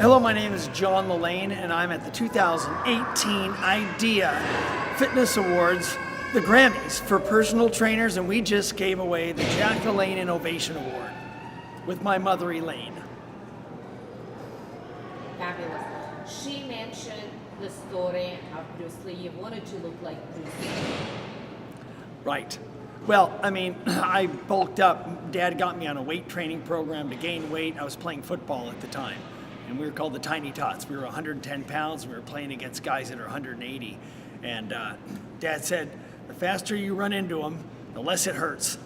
Hello, my name is John Lane, and I'm at the 2018 IDEA Fitness Awards, the Grammys for personal trainers, and we just gave away the Jack Lane Innovation Award with my mother, Elaine. Fabulous. She mentioned the story of Bruce Lee. You wanted to look like Bruce Lee. Right. Well, I mean, I bulked up. Dad got me on a weight training program to gain weight. I was playing football at the time, and we were called the Tiny Tots. We were 110 pounds. We were playing against guys that are 180. And Dad said, the faster you run into them, the less it hurts.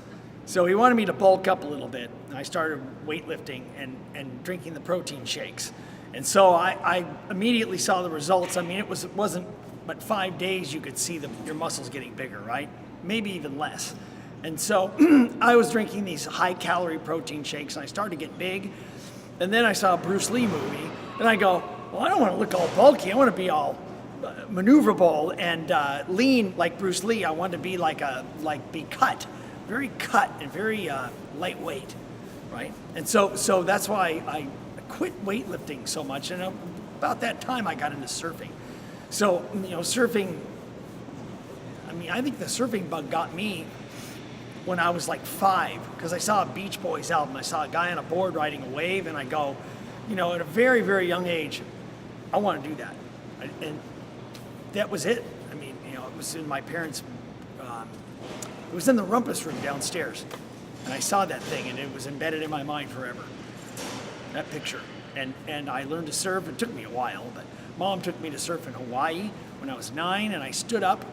So he wanted me to bulk up a little bit. I started weightlifting and drinking the protein shakes. And so I immediately saw the results. I mean, it wasn't but 5 days you could see your muscles getting bigger, right? Maybe even less. And so I was drinking these high-calorie protein shakes, and I started to get big. And then I saw a Bruce Lee movie, and I go, well, I don't want to look all bulky. I want to be all maneuverable and lean like Bruce Lee. I want to be be cut, very cut and very lightweight, right? And so that's why I quit weightlifting so much. And about that time, I got into surfing. So, surfing, I mean, I think the surfing bug got me when I was like 5, because I saw a Beach Boys album. I saw a guy on a board riding a wave, and I go, at a very, very young age, I want to do that. And that was it. I mean, it was in my parents' it was in the rumpus room downstairs, and I saw that thing, and it was embedded in my mind forever, that picture. And I learned to surf. It took me a while, but Mom took me to surf in Hawaii when I was 9, and I stood up,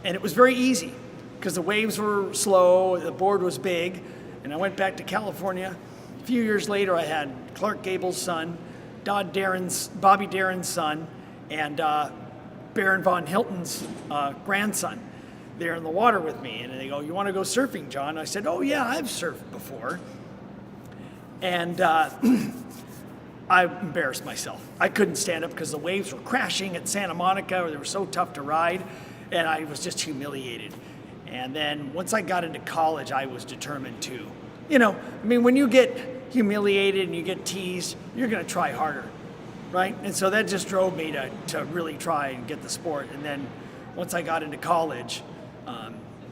and it was very easy because the waves were slow, the board was big, and I went back to California. A few years later, I had Clark Gable's son, Bobby Darin's son, and Baron von Hilton's grandson. They're in the water with me, and they go, you want to go surfing, John? I said, oh yeah, I've surfed before. And I embarrassed myself. I couldn't stand up because the waves were crashing at Santa Monica. They were so tough to ride, and I was just humiliated. And then once I got into college, I was determined to, when you get humiliated and you get teased, you're going to try harder, right? And so that just drove me to really try and get the sport. And then once I got into college,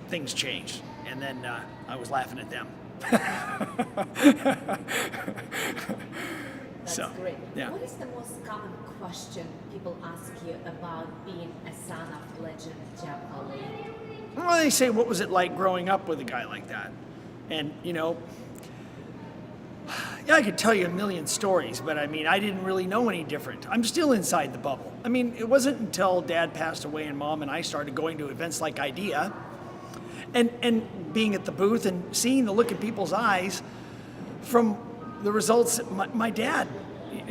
things changed. And then I was laughing at them. That's great. Yeah. What is the most common question people ask you about being a son of legend Jack Lane? Well, they say, what was it like growing up with a guy like that? And, I could tell you a million stories, but I mean, I didn't really know any different. I'm still inside the bubble. I mean, it wasn't until Dad passed away and Mom and I started going to events like IDEA and being at the booth and seeing the look in people's eyes from the results, my dad,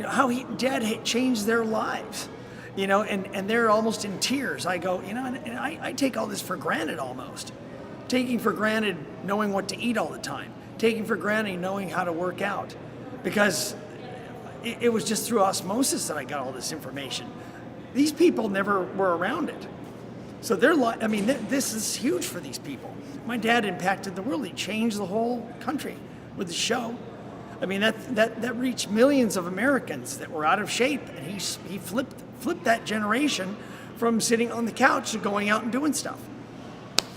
how Dad had changed their lives, and they're almost in tears. I go, and I take all this for granted almost. Taking for granted knowing what to eat all the time. Taking for granted knowing how to work out. Because it was just through osmosis that I got all this information. These people never were around it. So this is huge for these people. My dad impacted the world. He changed the whole country with the show. I mean, that reached millions of Americans that were out of shape, and he flipped that generation from sitting on the couch to going out and doing stuff.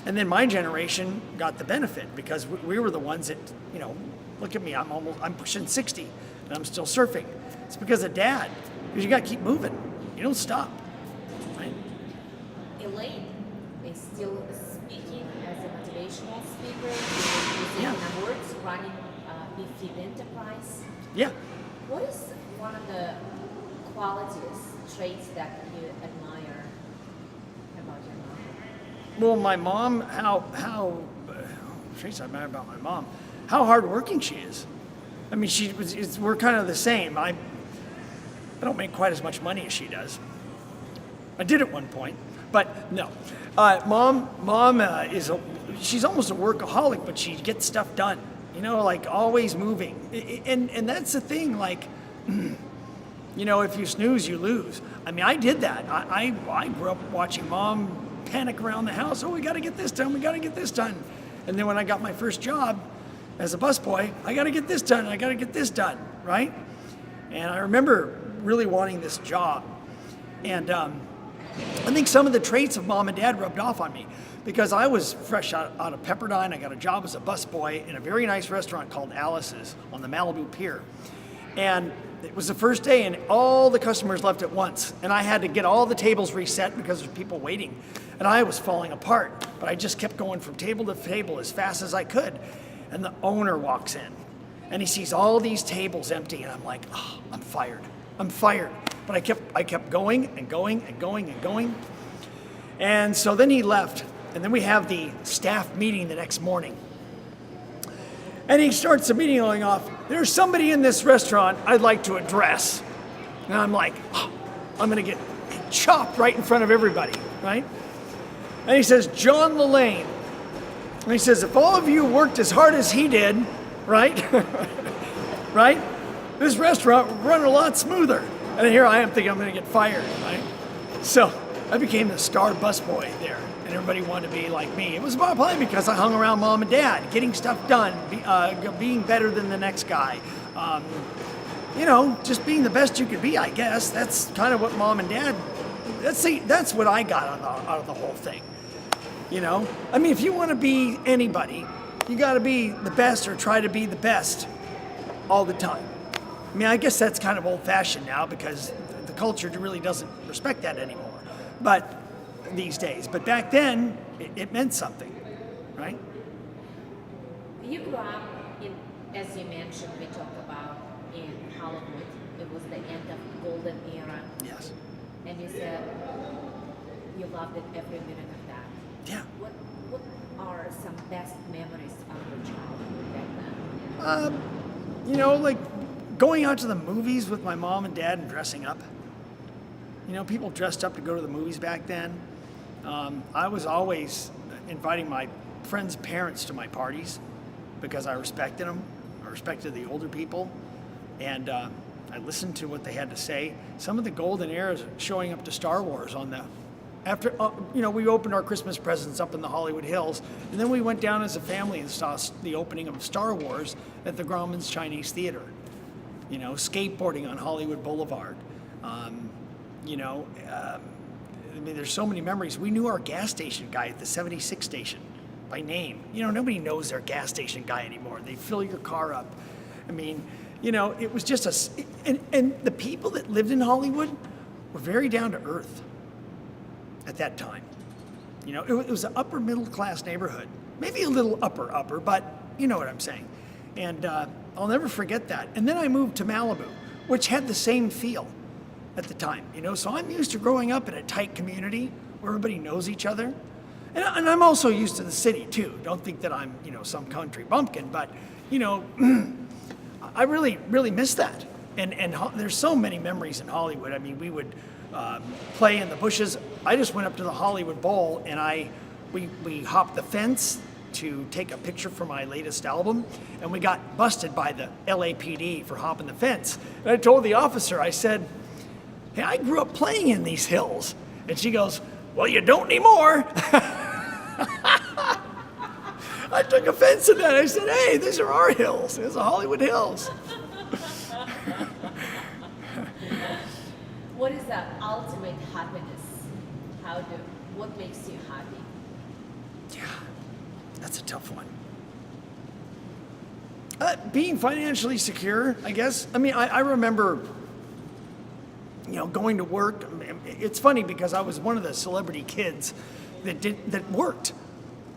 And then my generation got the benefit because we were the ones that, look at me, I'm pushing 60 and I'm still surfing. It's because of Dad, because you got to keep moving. You don't stop. Right? Elaine is still speaking as a motivational speaker, using awards, running Fit Enterprise. Yeah. What is one of the qualities, traits that you admire about your mom? Well, my mom, how traits I admire about my mom, how hardworking she is. I mean, we're kind of the same. I don't make quite as much money as she does. I did at one point, but no. Mom she's almost a workaholic, but she gets stuff done. Always moving. And that's the thing, if you snooze, you lose. I mean, I did that. I grew up watching Mom panic around the house. Oh, we got to get this done. We got to get this done. And then when I got my first job as a busboy, I got to get this done. I got to get this done, right? And I remember really wanting this job. And I think some of the traits of Mom and Dad rubbed off on me because I was fresh out of Pepperdine. I got a job as a busboy in a very nice restaurant called Alice's on the Malibu Pier. And it was the first day and all the customers left at once. And I had to get all the tables reset because there's people waiting. And I was falling apart, but I just kept going from table to table as fast as I could. And the owner walks in and he sees all these tables empty. And I'm like, oh, I'm fired. I'm fired. But I kept going and going and going and going. And so then he left. And then we have the staff meeting the next morning. And he starts the meeting going off, there's somebody in this restaurant I'd like to address. And I'm like, oh, I'm going to get chopped right in front of everybody, right? And he says, John Lelane. And he says, if all of you worked as hard as he did, right? Right? This restaurant would run a lot smoother. And here I am thinking I'm going to get fired, right? So I became the star busboy there. And everybody wanted to be like me. It was probably because I hung around Mom and Dad, getting stuff done, being better than the next guy. Just being the best you could be, I guess. That's kind of what Mom and Dad, that's what I got out of the whole thing. I mean, if you want to be anybody, you got to be the best or try to be the best all the time. I mean, I guess that's kind of old-fashioned now because the culture really doesn't respect that anymore. But these days. But back then, it meant something, right? You grew up in, as you mentioned, we talked about in Hollywood. It was the end of golden era. Yes. And you said you loved it every minute of that. Yeah. What are some best memories of your childhood back then? Like going out to the movies with my mom and dad and dressing up. People dressed up to go to the movies back then. I was always inviting my friends' parents to my parties because I respected them. I respected the older people, and I listened to what they had to say. Some of the golden eras showing up to Star Wars we opened our Christmas presents up in the Hollywood Hills, and then we went down as a family and saw the opening of Star Wars at the Grauman's Chinese Theater. Skateboarding on Hollywood Boulevard. There's so many memories. We knew our gas station guy at the 76 station by name. Nobody knows their gas station guy anymore. They fill your car up. It was just and the people that lived in Hollywood were very down to earth at that time. It was an upper middle class neighborhood. Maybe a little upper, but you know what I'm saying. And I'll never forget that. And then I moved to Malibu, which had the same feel at the time, so I'm used to growing up in a tight community where everybody knows each other. And I'm also used to the city too. Don't think that I'm, some country bumpkin, but, I really, really miss that. And there's so many memories in Hollywood. I mean, we would play in the bushes. I just went up to the Hollywood Bowl and we hopped the fence to take a picture for my latest album, and we got busted by the LAPD for hopping the fence. And I told the officer, I said, hey, I grew up playing in these hills. And she goes, well, you don't anymore. I took offense to that. I said, hey, these are our hills. These are Hollywood Hills. What is the ultimate happiness? What makes you happy? Yeah, that's a tough one. Being financially secure, I guess. I remember going to work. It's funny because I was one of the celebrity kids that worked.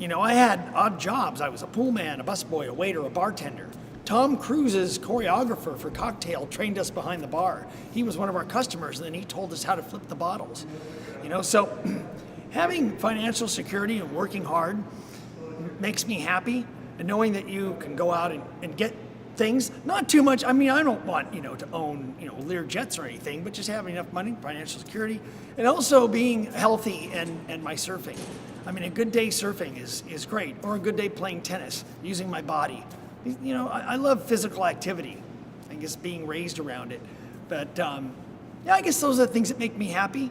I had odd jobs. I was a pool man, a busboy, a waiter, a bartender. Tom Cruise's choreographer for Cocktail trained us behind the bar. He was one of our customers, and then he told us how to flip the bottles. So having financial security and working hard makes me happy, and knowing that you can go out and get things, not too much. I don't want, to own, Lear jets or anything, but just having enough money, financial security, and also being healthy and my surfing. A good day surfing is great, or a good day playing tennis, using my body. I love physical activity. I guess being raised around it. But I guess those are the things that make me happy,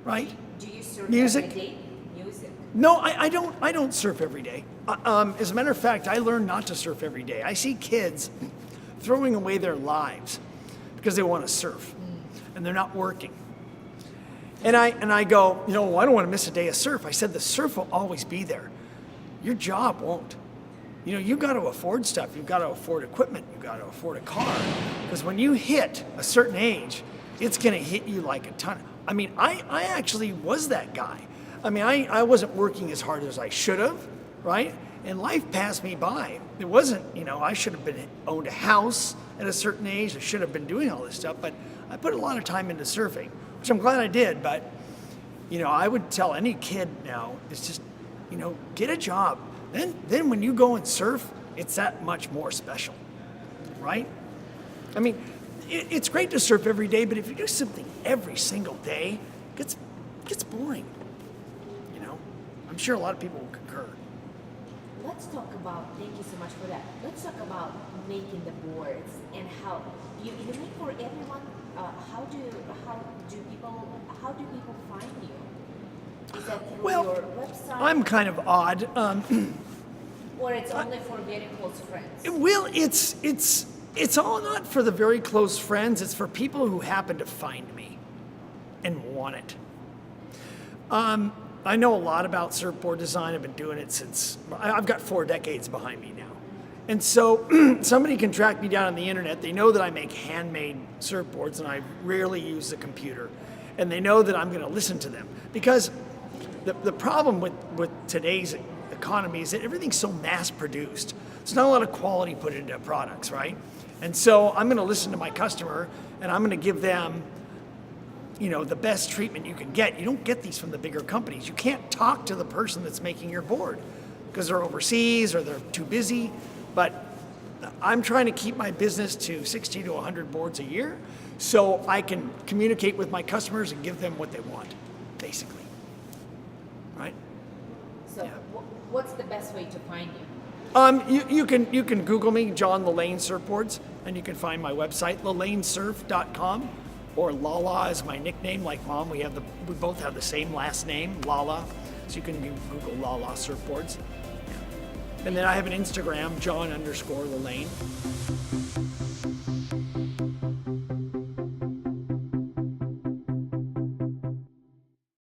right? Do you surf Music? every day? Music. No, I don't surf every day. As a matter of fact, I learned not to surf every day. I see kids throwing away their lives because they want to surf and they're not working. And I go, I don't want to miss a day of surf. I said, the surf will always be there. Your job won't. You've got to afford stuff. You've got to afford equipment. You've got to afford a car. Because when you hit a certain age, it's going to hit you like a ton. I actually was that guy. I wasn't working as hard as I should have, right? And life passed me by. It wasn't, I should have owned a house at a certain age. I should have been doing all this stuff. But I put a lot of time into surfing, which I'm glad I did. But, I would tell any kid now, it's just, get a job. Then when you go and surf, it's that much more special, right? It's great to surf every day, but if you do something every single day, it gets boring. I'm sure a lot of people will concur. Let's talk about, thank you so much for that. Let's talk about making the boards and how you make for everyone. How do people find you? Is that through your website? I'm kind of odd. Or it's only for very close friends? Well, it's all not for the very close friends. It's for people who happen to find me and want it. I know a lot about surfboard design. I've been doing it since, I've got 4 decades behind me now. And so somebody can track me down on the internet. They know that I make handmade surfboards and I rarely use the computer. And they know that I'm going to listen to them. Because the problem with today's economy is that everything's so mass produced. There's not a lot of quality put into products, right? And so I'm going to listen to my customer and I'm going to give them the best treatment you can get. You don't get these from the bigger companies. You can't talk to the person that's making your board because they're overseas or they're too busy. But I'm trying to keep my business to 60 to 100 boards a year so I can communicate with my customers and give them what they want, basically. Right? So what's the best way to find you? You can Google me, John Lelane Surfboards, and you can find my website, lelanesurf.com. Or Lala is my nickname, like Mom. We both have the same last name, Lala. So you can Google Lala Surfboards. And then I have an Instagram, John_Lelane.